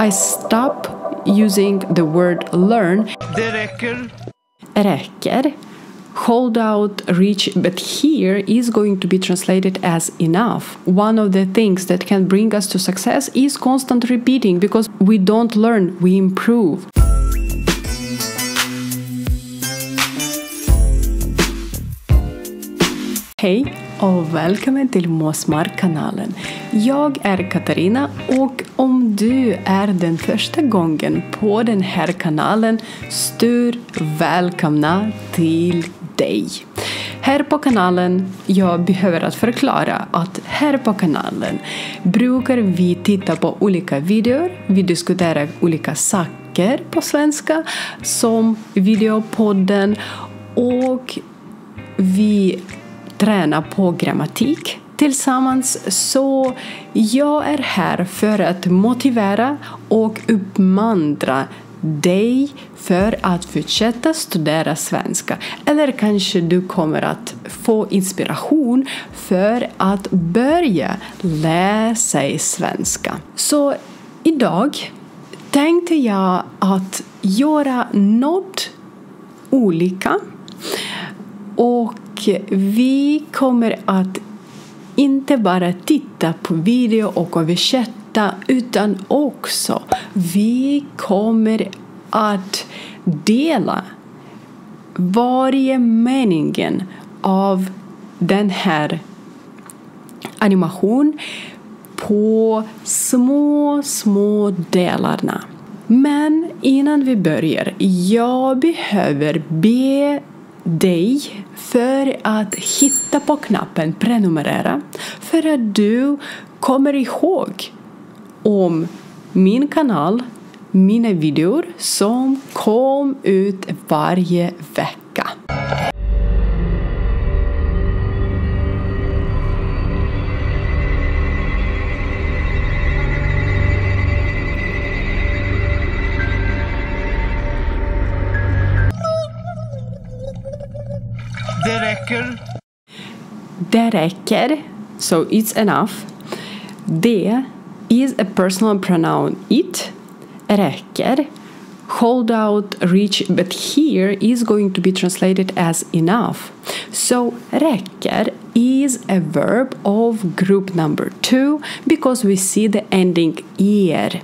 I stop using the word learn. Det räcker. Räcker. Hold out, reach, but here is going to be translated as enough. One of the things that can bring us to success is constant repeating, because we don't learn, we improve. Hej och välkommen till Måsmark-kanalen. Jag är Katarina och om du är den första gången på den här kanalen, stor välkomna till dig. Här på kanalen, jag behöver att förklara att här på kanalen brukar vi titta på olika videor, vi diskuterar olika saker på svenska som videopodden och vi tränar på grammatik tillsammans, så jag är här för att motivera och uppmuntra dig för att fortsätta studera svenska. Eller kanske du kommer att få inspiration för att börja läsa svenska. Så idag tänkte jag att göra något olika, och vi kommer att inte bara titta på video och översätta, utan också vi kommer att dela varje meningen av den här animation på små delarna. Men innan vi börjar, jag behöver be dig för att hitta på knappen prenumerera, för att du kommer ihåg om min kanal, mina videor som kom ut varje vecka. Det räcker. Det räcker, so it's enough. Det is a personal pronoun it. Räcker. Hold out, reach, but here is going to be translated as enough. So räcker is a verb of group number 2 because we see the ending er.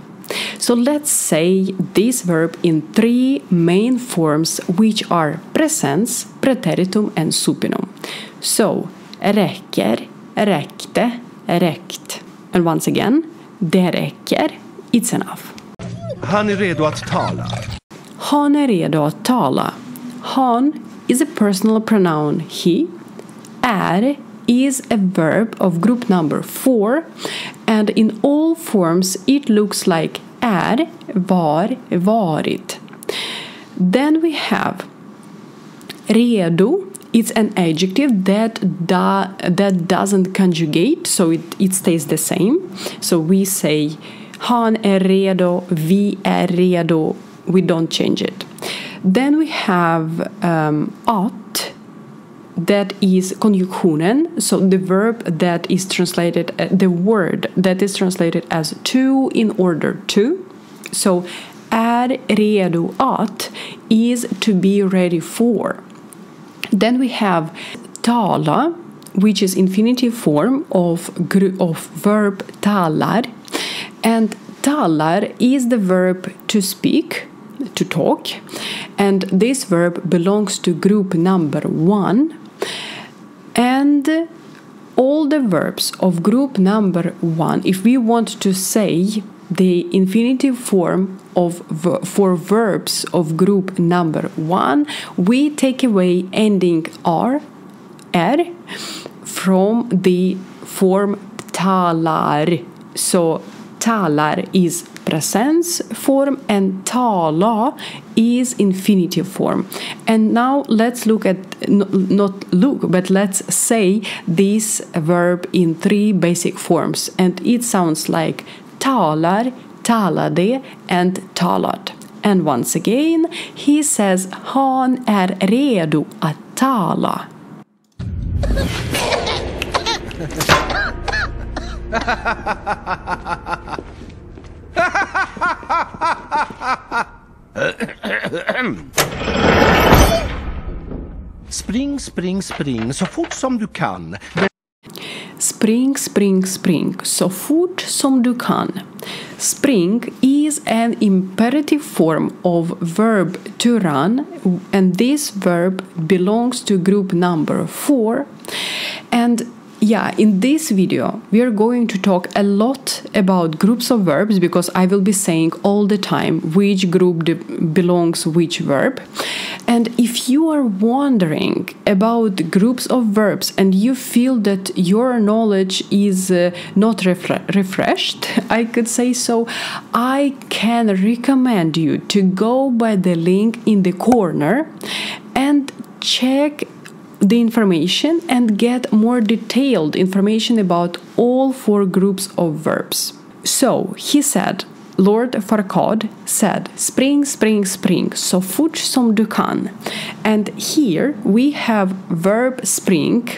So let's say this verb in 3 main forms, which are presens, preteritum and supinum. So räcker, räckte, räckt. And once again, det räcker, it's enough. Han är redo att tala. Han är redo att tala. Han is a personal pronoun he. Är is a verb of group number 4, and in all forms it looks like är, var, varit. Then we have redo. It's an adjective that doesn't conjugate, so it stays the same. So we say han är redo, vi är redo, we don't change it. Then we have att. That is konjunktionen, so the verb that is translated, the word that is translated as to in order to. So är redo att is to be ready for. Then we have tala, which is infinitive form of verb talar, and talar is the verb to speak, to talk, and this verb belongs to group number 1. And all the verbs of group number 1, if we want to say the infinitive form for verbs of group number 1, we take away ending r from the form talar. So talar is presens form and tala is infinitive form. And now let's look at, but let's say this verb in 3 basic forms, and it sounds like talar, talade and talad. And once again he says han är redo att tala. Spring, spring, spring så fort som du kan. Spring, spring, spring, så fort som du kan. Spring is an imperative form of verb to run, and this verb belongs to group number 4. And yeah, in this video, we are going to talk a lot about groups of verbs because I will be saying all the time which group belongs which verb. And if you are wondering about groups of verbs and you feel that your knowledge is not refreshed, I could say so, I can recommend you to go by the link in the corner and check the information and get more detailed information about all 4 groups of verbs. So, he said, Lord Farquaad said, spring, spring, spring, så fort som du kan. And here we have verb spring,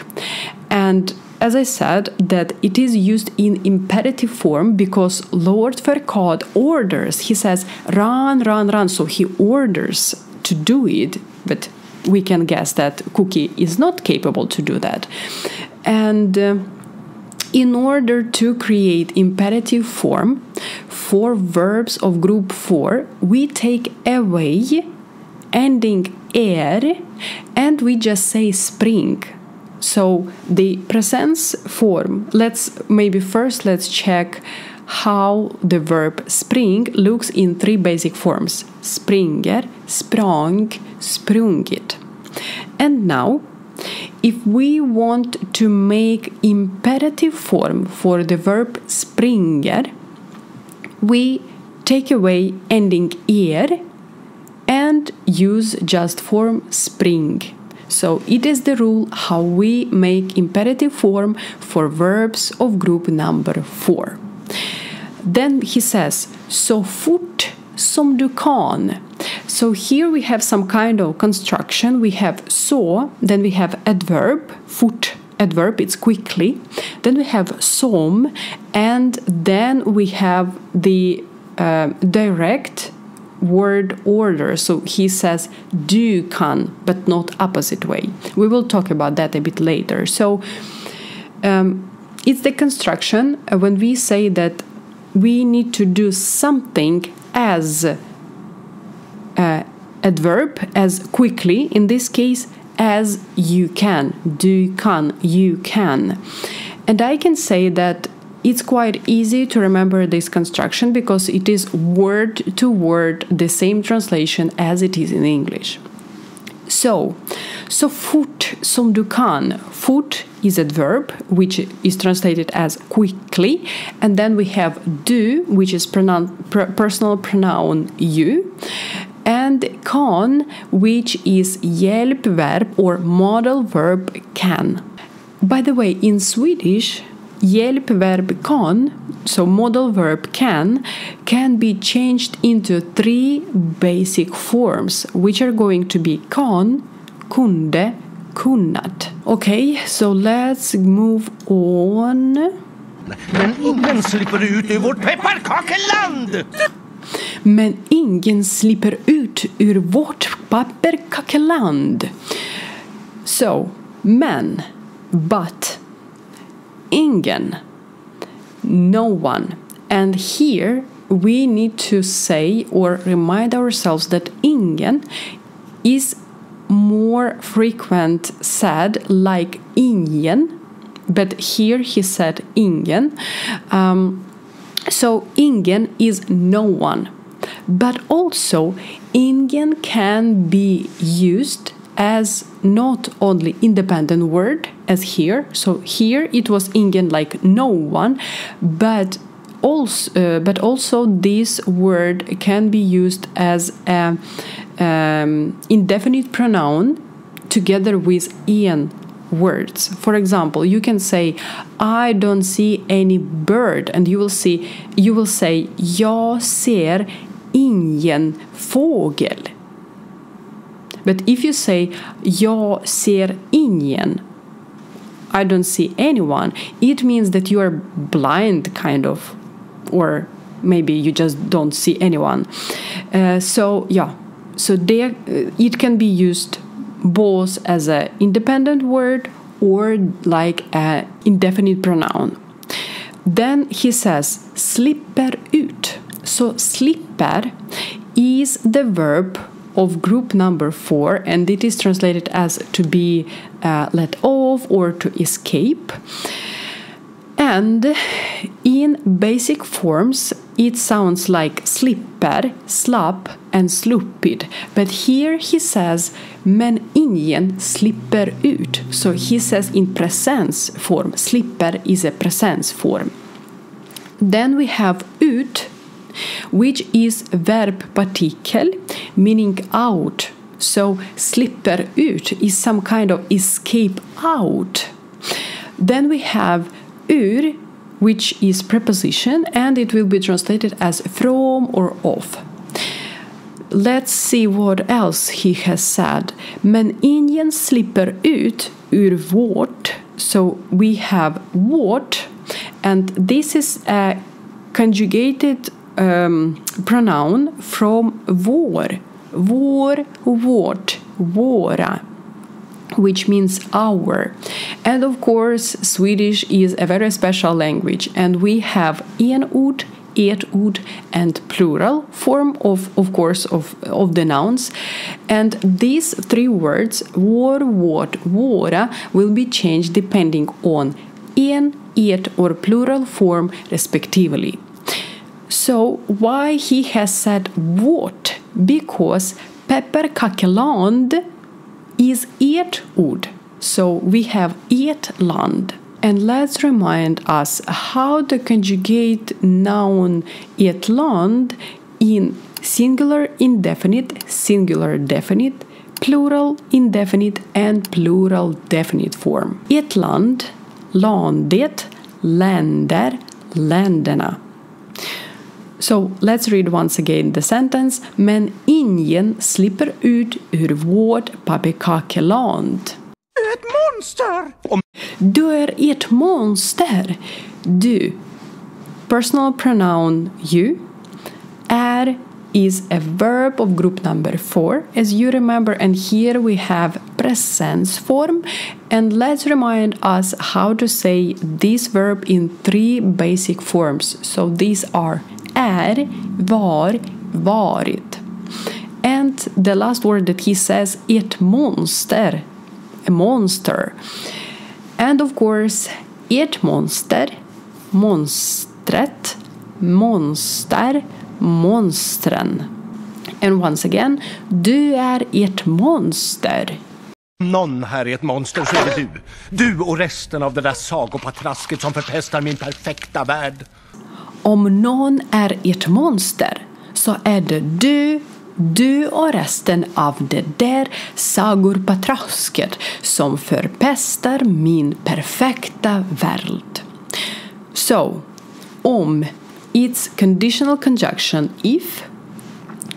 and as I said, that it is used in imperative form because Lord Farquaad orders, he says, run, run, run, so he orders to do it, but we can guess that Cookie is not capable to do that. And in order to create imperative form for verbs of group 4, we take away ending er and we just say spring. So the present form, let's check how the verb spring looks in 3 basic forms: springer, sprang, sprungit. And now, if we want to make imperative form for the verb springer, we take away ending er and use just form spring. So it is the rule how we make imperative form for verbs of group number 4. Then he says, så fort som du kan. So here we have some kind of construction. We have så, then we have adverb, fort, adverb, it's quickly. Then we have som, and then we have the direct word order. So he says du kan, but not opposite way. We will talk about that a bit later. So it's the construction when we say that we need to do something as adverb, as quickly, in this case, as you can, du kan, you can. And I can say that it's quite easy to remember this construction because it is word to word the same translation as it is in English. So fort som du kan. Fort is adverb, which is translated as quickly, and then we have du, which is personal pronoun you, and kan, which is hjälpverb or modal verb can. By the way, in Swedish, hjälpverb kan, so modal verb can be changed into 3 basic forms, which are going to be kan, kunde, kunnat. Okay, so let's move on. Men ingen slipper ut ur vårt pepparkakeland! Men ingen slipper ut ur vårt pepparkakeland. So, men, but, ingen, no one. And here we need to say or remind ourselves that ingen is more frequent said like ingen, but here he said ingen. So ingen is no one. But also ingen can be used as not only independent word as here. So here it was ingen like no one, but also this word can be used as a indefinite pronoun together with en words. For example, you can say I don't see any bird, and you will say jag ser ingen fågel. But if you say jag ser ingen, I don't see anyone, it means that you are blind, kind of, or maybe you just don't see anyone. So yeah, So it can be used both as an independent word or like an indefinite pronoun. Then he says slipper ut. So slipper is the verb of group number 4, and it is translated as to be let off or to escape. And in basic forms, it sounds like slipper, slapp, and sluppid. But here he says, men ingen slipper ut. So he says in presens form. Slipper is a presens form. Then we have ut, which is verb particle, meaning out. So slipper ut is some kind of escape out. Then we have ur, which is preposition, and it will be translated as from or of. Let's see what else he has said. Men ingen slipper ut ur vårt. So we have vårt, and this is a conjugated pronoun from vår. Vår, vårt, våra, which means our. And of course, Swedish is a very special language, and we have enord, etord, and plural form of course, of the nouns. And these three words, vår, vårt, våra, will be changed depending on en, et, or plural form, respectively. So why he has said vårt? Because pepparkakeland is etord. So we have etland. And let's remind us how to conjugate noun etland in singular indefinite, singular definite, plural indefinite, and plural definite form. Etland, landet, länder, länderna. So let's read once again the sentence. Men ingen slipper ut ur vårt pepparkakeland. Ett monster! Du är ett monster. Du. Personal pronoun you. Är is a verb of group number 4, as you remember, and here we have presens form. And let's remind us how to say this verb in 3 basic forms. So these are är, var, varit. And the last word that he says, ett monster, a monster. And of course, ett monster, monstret, monster, monstren. And once again, du är ett monster. Någon här är ett monster, så är det du. Du och resten av det där sagopatrasket som förpestar min perfekta värld. Om någon är ett monster så är det du och resten av det där sagorpatrasket som förpestar min perfekta värld. So, om, it's conditional conjunction if.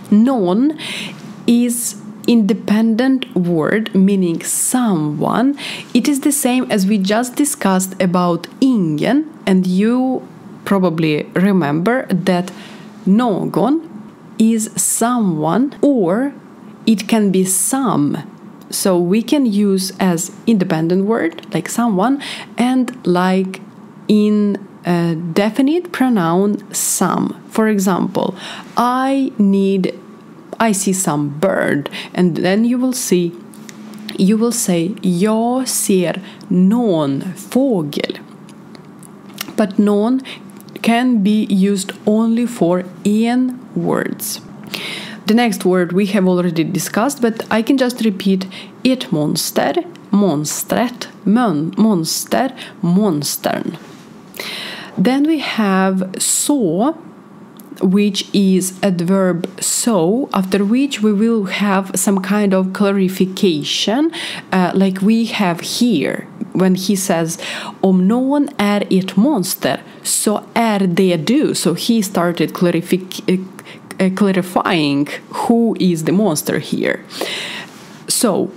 Någon is independent word meaning someone. It is the same as we just discussed about ingen, and you probably remember that någon is someone, or it can be some. So we can use as independent word like someone, and like in a definite pronoun some. For example, I see some bird, and then you will say jag ser någon fågel. But någon can be used only for en words. The next word we have already discussed, but I can just repeat ett monster, monstret, monster, monstern. Then we have så, which is adverb so, after which we will have some kind of clarification, like we have here when he says om någon är ett monster så är det du. So he started clarifying who is the monster here. So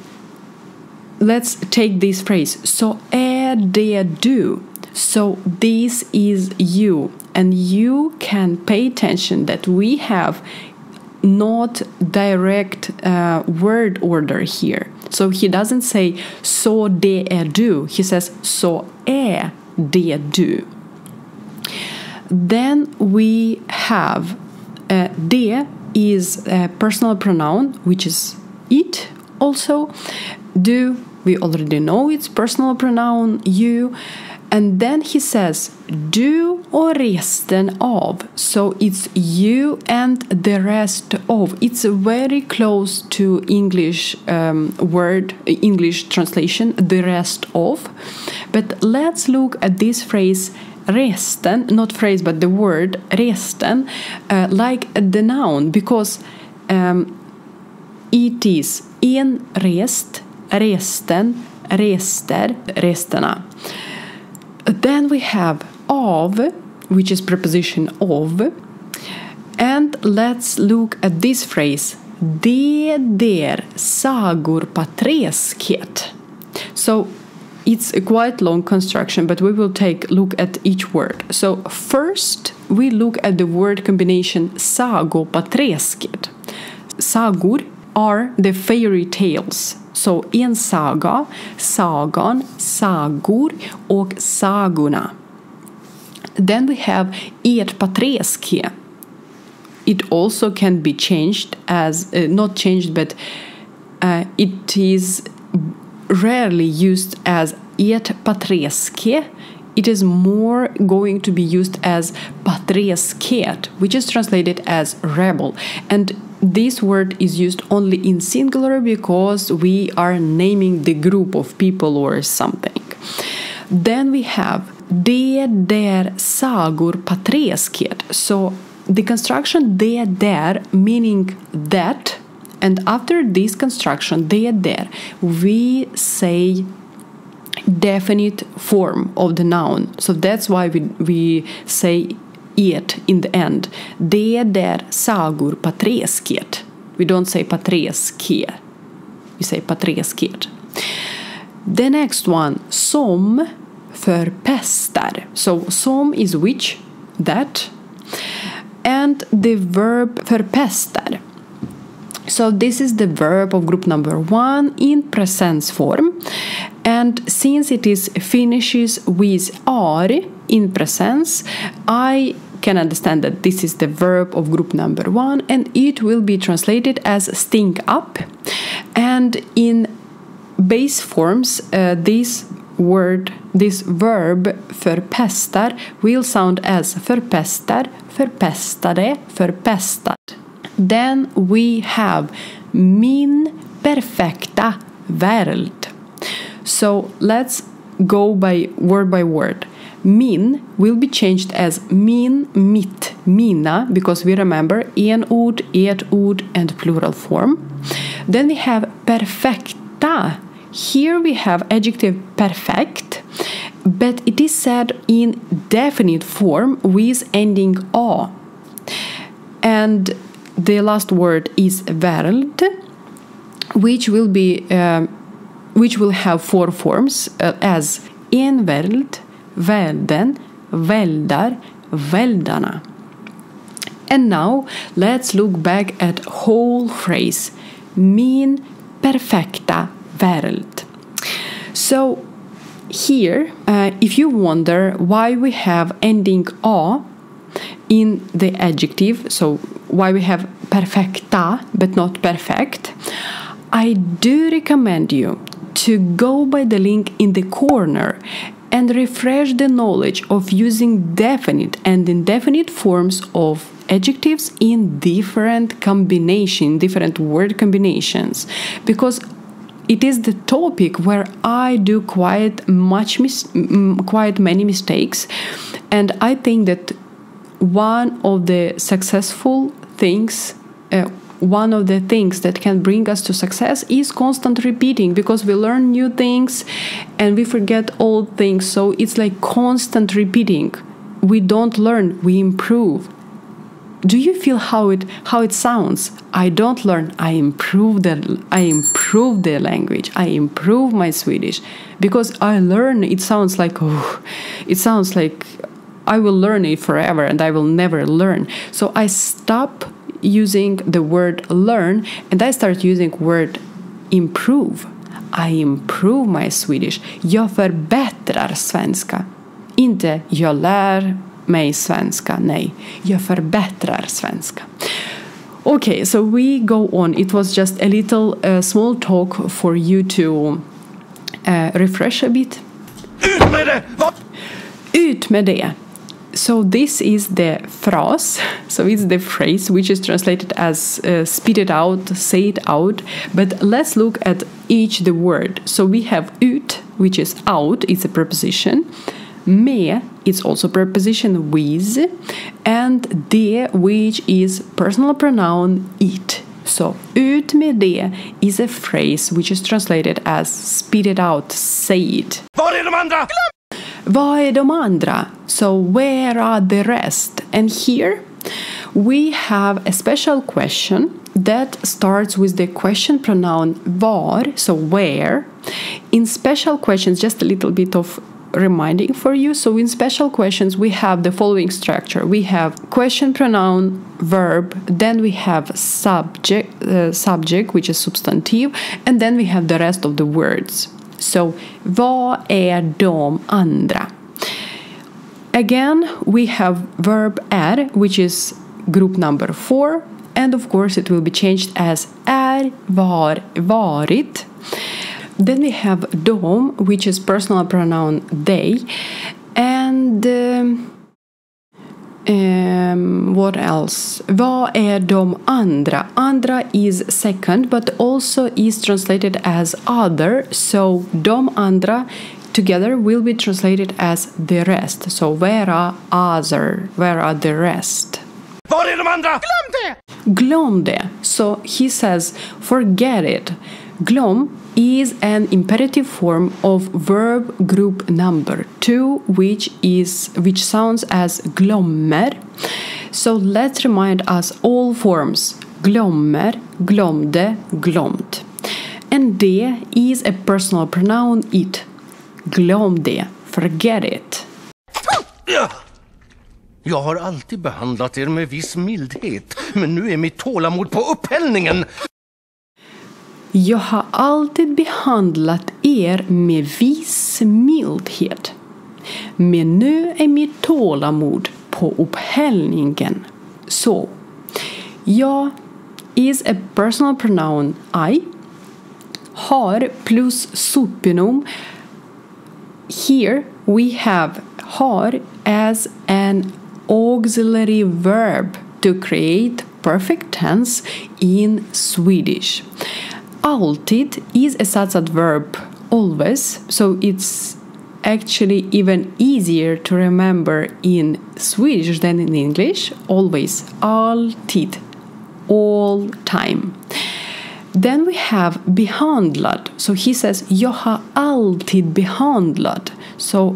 let's take this phrase. Så är det du. So this is you. And you can pay attention that we have not direct word order here. So he doesn't say så det är du. He says så är det du. Then we have det is a personal pronoun, which is it also. Du, we already know it's personal pronoun, you. And then he says du och resten av. So it's you and the rest of. It's very close to English word, English translation, the rest of. But let's look at this phrase resten, not phrase but the word resten, like the noun, because it is en rest, resten, rester, resterna. Then we have av, which is preposition of. And let's look at this phrase. Det där sagor på träsket. So it's a quite long construction, but we will take a look at each word. So first we look at the word combination sago på träsket. Sagor are the fairy tales. Så en saga, sagan, sagor och sagorna. Then we have ert på träsket. It also can be changed as, not changed, but it is rarely used as ert på träsket. It is more going to be used as på träsket, which is translated as rebel. And this word is used only in singular because we are naming the group of people or something. Then we have det där sagor på träsket. So the construction det där meaning that, and after this construction det där we say definite form of the noun. So that's why we say it in the end. Det där sagor på träsket. We don't say på träsket. We say på träsket. The next one, som förpestar. So som is which, that. And the verb förpestar. So this is the verb of group number 1 in present form. And since it is finishes with are in presence, I can understand that this is the verb of group number 1 and it will be translated as stink up. And in base forms, this verb förpestar will sound as förpestar, förpestade, förpestad. Then we have min perfekta värld. So let's go by word. Min will be changed as min, mitt, mina, because we remember en ord, ert ord, and plural form. Then we have perfekta. Here we have adjective perfect, but it is said in definite form with ending a. And the last word is värld, which will have 4 forms as en värld, världen, väldar, väldarna. And now let's look back at whole phrase min perfekta värld. So here, if you wonder why we have ending a in the adjective, so why we have perfekta but not perfect, I do recommend you to go by the link in the corner and refresh the knowledge of using definite and indefinite forms of adjectives in different word combinations, because it is the topic where I do quite many mistakes, and I think that one of the things that can bring us to success is constant repeating, because we learn new things and we forget old things. So it's like constant repeating. We don't learn, we improve. Do you feel how it sounds? I don't learn, I improve the language. I improve my Swedish because I learn. It sounds like I will learn it forever and I will never learn. So I stop using the word learn, and I start using word improve. I improve my Swedish. Jag förbättrar svenska. Inte jag lär mig svenska. Nej, jag förbättrar svenska. Okay, so we go on. It was just a little small talk for you to refresh a bit. Ut med det! Ut med det. So this is the phrase, so it's the phrase which is translated as spit it out, say it out. But let's look at each the word. So we have ut, which is out, it's a preposition. Med, it's also preposition with. And det, which is personal pronoun it. So ut med det is a phrase which is translated as spit it out, say it. Var är de andra? Vad är de andra? So where are the rest? And here we have a special question that starts with the question pronoun var, so where. In special questions, just a little bit of reminding for you. So in special questions, we have the following structure. We have question pronoun, verb, then we have subject, which is substantive, and then we have the rest of the words. So, vad är de andra? Again, we have verb är, which is group number 4, and of course it will be changed as är, var, varit. Then we have dom, which is personal pronoun they, and what else? Vad är de andra? Andra is second, but also is translated as other. So de andra together will be translated as the rest. So where are other? Where are the rest? Var är de andra? Glöm det! Glöm det. So he says, forget it. Glöm is an imperative form of verb group number 2, which sounds as glömmer. So let's remind us all forms: glömmer, glömde, glömt. And det is a personal pronoun it. Glöm det, forget it. Jag har alltid behandlat er med viss mildhet, men nu är mitt tålamod på upphällningen. Jag har alltid behandlat er med viss mildhet. Men nu är mitt tålamod på upphällningen. Så, jag is a personal pronoun I. Har plus supinum. Here we have har as an auxiliary verb to create perfect tense in Swedish. Alltid is a satsat verb always, so it's actually even easier to remember in Swedish than in English. Always, alltid, all time. Then we have behandlad. So he says, jag har alltid behandlad. So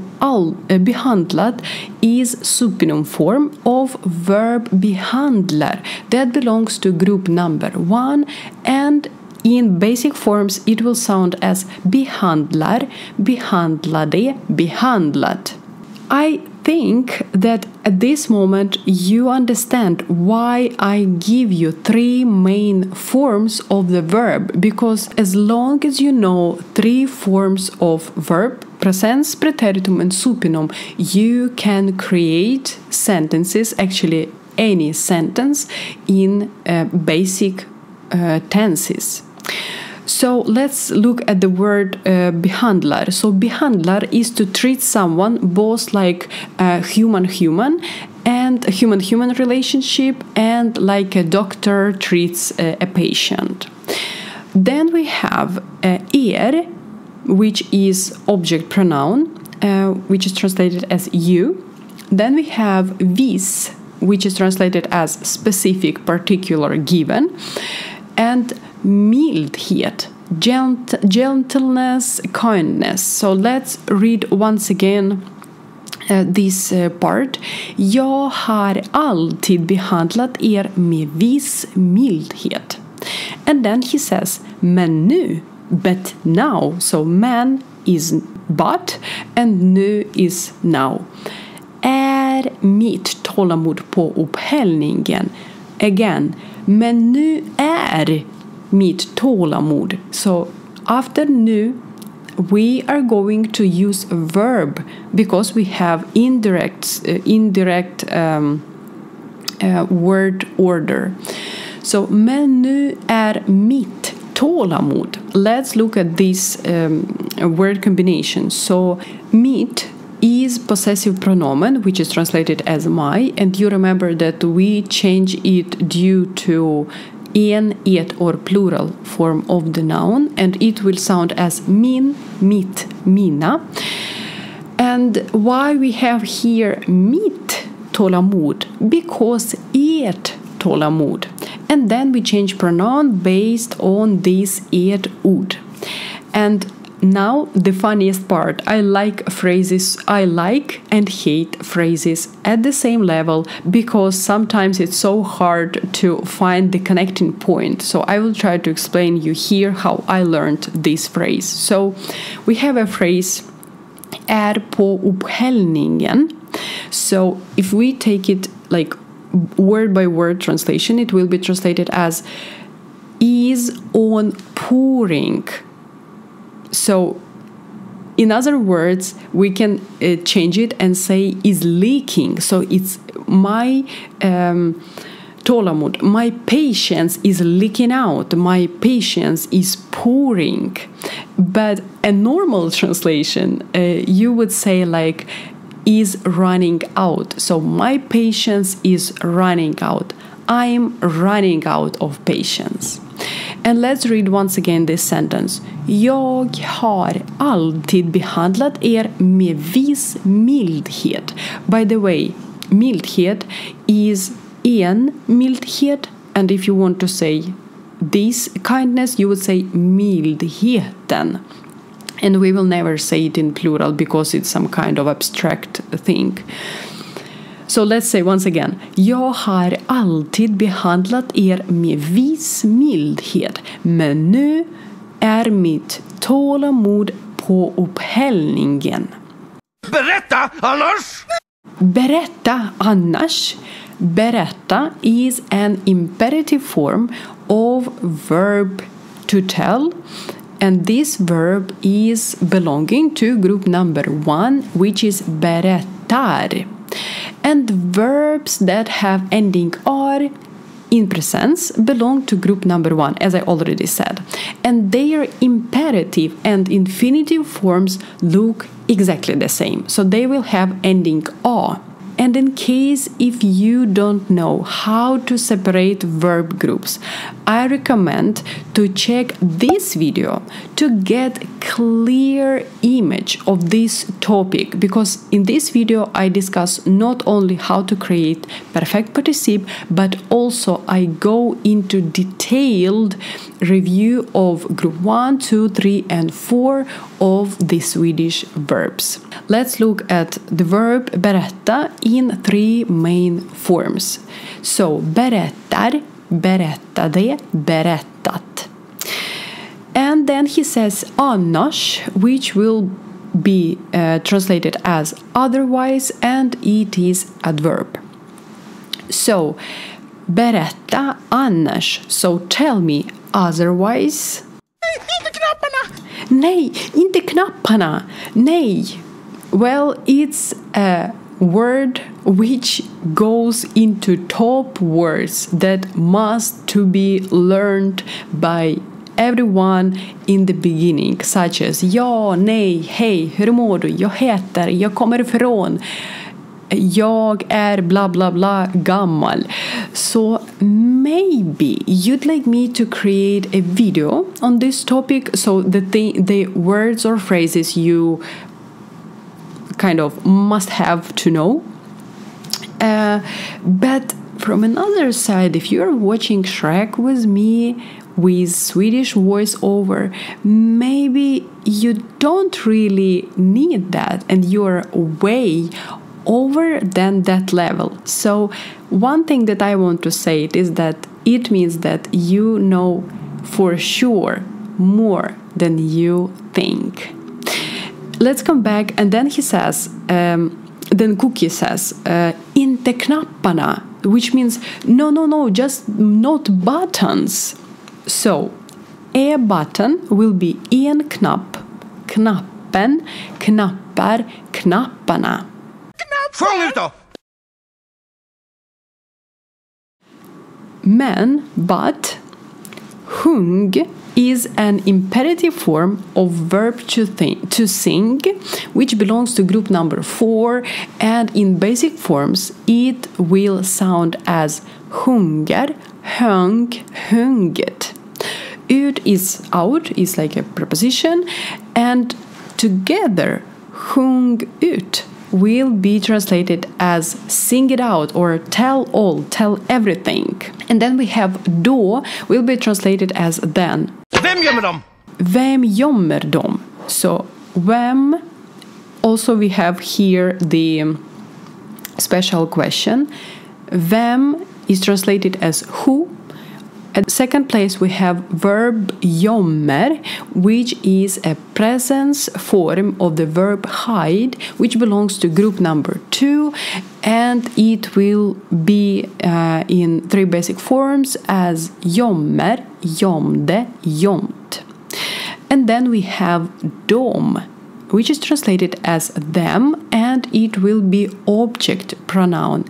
behandlad is supinum form of verb behandlar. That belongs to group number 1, and in basic forms it will sound as behandlar, behandlade, behandlad. I think that at this moment you understand why I give you 3 main forms of the verb, because as long as you know 3 forms of verb, presens, preteritum and supinum, you can create sentences, actually any sentence, in basic tenses. So let's look at the word behandlar. So behandlar is to treat someone both like a human and a human relationship, and like a doctor treats a patient. Then we have er, which is object pronoun, which is translated as you. Then we have vis, which is translated as specific, particular, given. And mildhet, gentleness, kindness. So let's read once again this part. Jag har alltid behandlat er med viss mildhet. And then he says, men nu, but now. So man is but, and nu is now. Är mitt tålamod på upphällningen. again, men nu är mitt tålamod. So after nu, we are going to use a verb because we have indirect word order. So men nu är mitt tålamod. Let's look at this word combination. So mitt is possessive pronomen, which is translated as my, and you remember that we change it due to en, et, or plural form of the noun, and it will sound as min, mitt, mina. And why we have here mitt tålamod? Because ert tålamod. And then we change pronoun based on this ert ord. And now the funniest part, I like and hate phrases at the same level because sometimes it's so hard to find the connecting point. So I will try to explain you here how I learned this phrase. So we have a phrase är på upphällningen. So if we take it like word by word translation, it will be translated as is on pouring. So in other words, we can change it and say is leaking. So it's my tålamod, my patience is leaking out, my patience is pouring. But a normal translation, you would say like is running out. So my patience is running out. I'm running out of patience. And let's read once again this sentence. Jag har alltid behandlat er med viss mildhet. By the way, mildhet is en mildhet, and if you want to say this kindness, you would say mildheten. And we will never say it in plural because it's some kind of abstract thing. So let's say once again. Jag har alltid behandlat er med viss mildhet, men nu är mitt tålamod på upphällningen. Berätta annars! Berätta annars. Berätta is an imperative form of verb to tell. And this verb is belonging to group number 1, which is berättar. And verbs that have ending "ar" in presence belong to group number 1, as I already said. And their imperative and infinitive forms look exactly the same. So they will have ending "a." And in case if you don't know how to separate verb groups, I recommend to check this video to get clear image of this topic, because in this video I discuss not only how to create perfect participle, but also I go into detailed review of group 1, 2, 3, and 4 of the Swedish verbs. Let's look at the verb berätta in 3 main forms. So berättar, berättade, berättat. And then he says annars, which will be translated as otherwise, and it is adverb. So berätta annars. So tell me otherwise. Inte knapparna! Nej, inte knapparna. Nej. Well, it's a word which goes into top words that must to be learned by everyone in the beginning, such as ja, nej, hej, hur mår du, jag heter, jag kommer ifrån, jag är bla bla bla gammal. So maybe you'd like me to create a video on this topic, so that the words or phrases you kind of must have to know. But from another side, if you're watching Shrek with me with Swedish voiceover, maybe you don't really need that, and you're way over than that level. So one thing that I want to say is that it means that you know for sure more than you think. Let's come back, and then he says, then Cookie says, inte knapparna, which means no, just not buttons. So, a button will be en knapp, knappen, knappar, knapparna. Sjung ut då! Men, but, hung is an imperative form of verb to sing, which belongs to group number 4, and in basic forms it will sound as hunger, hung, hunget. Ut is out, is like a preposition, and together hung ut will be translated as sing it out or tell all, tell everything. And then we have då will be translated as then. Vem gömmer dem? Vem gömmer dem? So vem, also we have here the special question. Vem is translated as who. At second place we have verb gömmer, which is a presence form of the verb hide, which belongs to group number 2, and it will be in 3 basic forms as gömmer, gömde, gömt. And then we have dom, which is translated as them, and it will be object pronoun.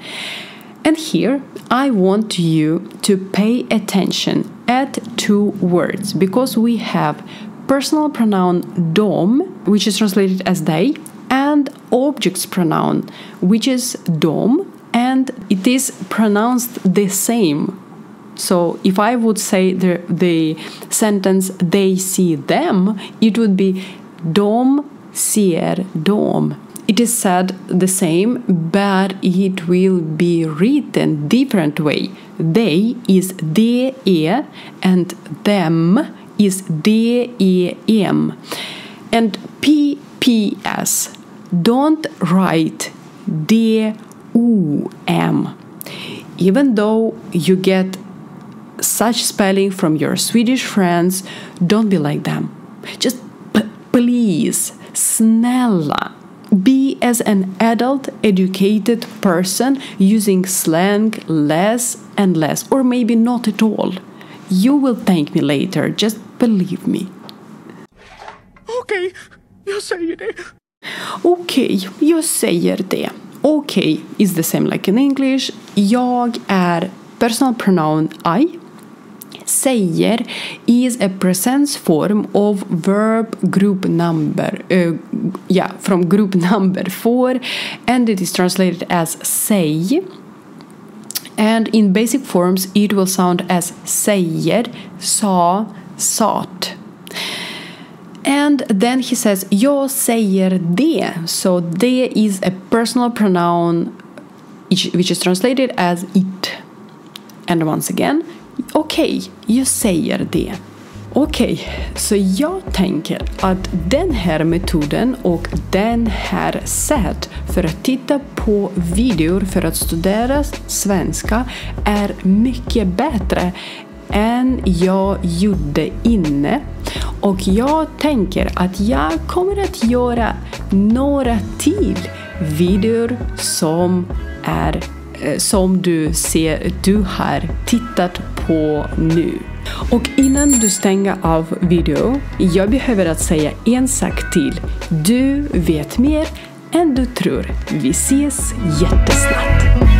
And here I want you to pay attention at 2 words, because we have personal pronoun dom, which is translated as they, and objects pronoun, which is dom, and it is pronounced the same. So if I would say the sentence they see them, it would be dom ser dom. It is said the same, but it will be written different way. They is de, and them is dem. And PPS, don't write DOM. Even though you get such spelling from your Swedish friends, don't be like them. Just please, snälla, be as an adult, educated person using slang less and less, or maybe not at all. You will thank me later, just believe me. Okej, jag säger det. Okej, jag säger det. Okej is the same like in English. Jag är personal pronoun I. Säger is a presence form of verb group number, from group number 4, and it is translated as say. And in basic forms, it will sound as säger, sa, sat. And then he says, jag säger det. So det is a personal pronoun which is translated as it. And once again, okej, jag säger det. Okej, så jag tänker att den här metoden och den här sätt för att titta på videor för att studera svenska är mycket bättre än jag gjorde inne. Och jag tänker att jag kommer att göra några till videor som du har tittat på nu. Och innan du stänger av video, jag behöver att säga en sak till. Du vet mer än du tror. Vi ses jättesnart.